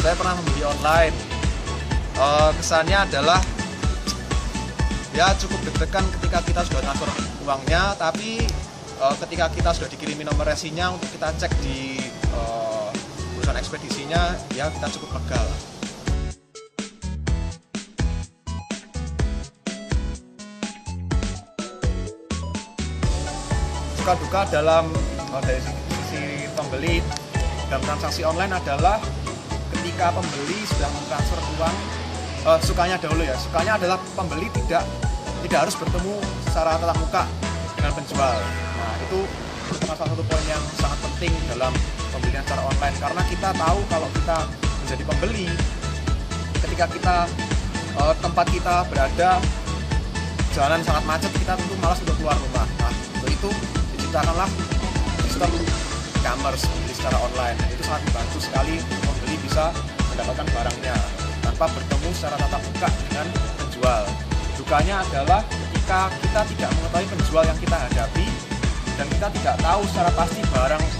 Saya pernah membeli online. Kesannya adalah ya cukup deg-degan ketika kita sudah transfer uangnya, tapi ketika kita sudah dikirimi nomor resinya untuk kita cek di perusahaan ekspedisinya, ya kita cukup lega lah. Suka duka dalam dari sisi pembeli dalam transaksi online adalah ketika pembeli sudah mentransfer uang, sukanya adalah pembeli tidak harus bertemu secara tatap muka dengan penjual. Nah, itu merupakan salah satu poin yang sangat penting dalam pembelian secara online, karena kita tahu kalau kita menjadi pembeli, ketika kita tempat kita berada jalanan sangat macet, kita tentu malas untuk keluar rumah. Nah, untuk itu diciptakanlah sistem e-commerce, membeli secara online. Nah, itu sangat membantu sekali pembeli bisa mendapatkan barangnya tanpa bertemu secara tatap muka dengan penjual. Dukanya adalah ketika kita tidak mengetahui penjual yang kita hadapi dan kita tidak tahu secara pasti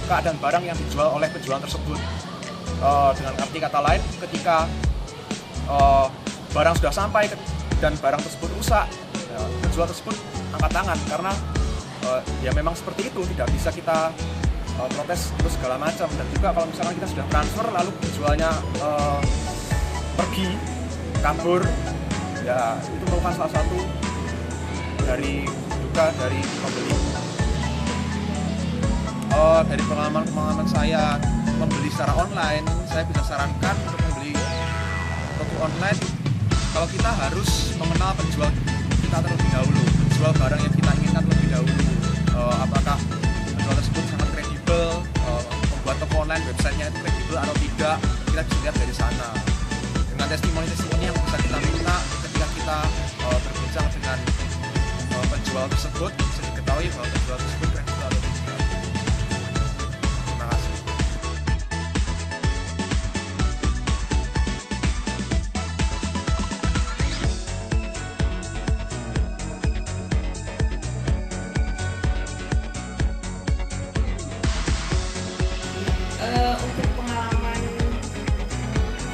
keadaan barang yang dijual oleh penjual tersebut. Dengan arti kata lain, ketika barang sudah sampai dan barang tersebut rusak, penjual tersebut angkat tangan karena ya memang seperti itu, tidak bisa kita protes terus segala macam. Dan juga kalau misalkan kita sudah transfer lalu penjualnya pergi, kabur, ya itu merupakan salah satu dari duka dari pembeli. Dari pengalaman saya membeli secara online, saya bisa sarankan untuk membeli toko online, kalau kita harus mengenal penjual kita terlebih dahulu, penjual barang yang kita inginkan terlebih dahulu. Apakah penjual tersebut sangat kredibel, membuat toko online websitenya itu kredibel atau tidak, kita bisa lihat dari sana. Dengan testimoni-testimoni yang bisa kita minta ketika kita berbincang dengan penjual tersebut, bisa diketahui bahwa penjual tersebut kredibel atau tidak. Terima kasih. Untuk pengalaman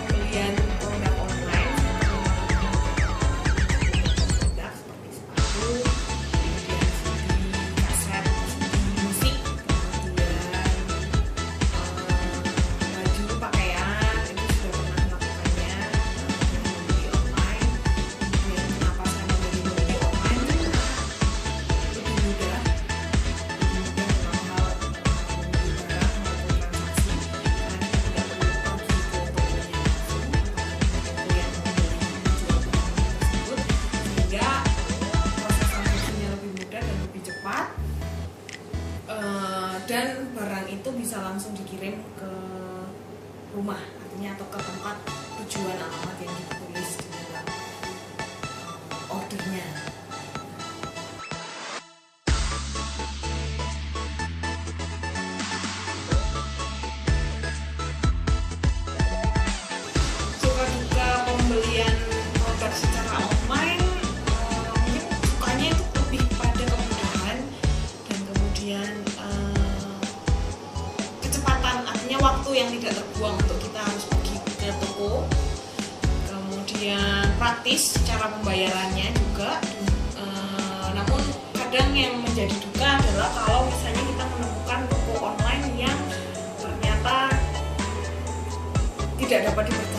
pembelian produk online, produk seperti sepatu, kemudian CD, kaset, CD musik, kemudian baju, pakaian, itu sudah pernah melakukannya membeli online. Dan kenapa saya membeli online? Lebih mudah dalam hal membeli barang maupun transaksi, karena kita tidak perlu pergi ke tokonya langsung atau yang membeli menjual barang tersebut, sehingga proses transaksinya lebih mudah dan lebih cepat, dan barang itu bisa langsung dikirim ke rumah, artinya atau ke tempat tujuan alamat yang kita tulis di dalam ordernya. Suka duka pembelian produk secara online, mungkin sukanya itu lebih pada kemudahan dan kemudian kecepatan, artinya waktu yang tidak terbuang untuk kita harus pergi ke toko, kemudian praktis cara pembayarannya juga. Namun kadang yang menjadi duka adalah kalau misalnya kita menemukan toko online yang ternyata tidak dapat dipercaya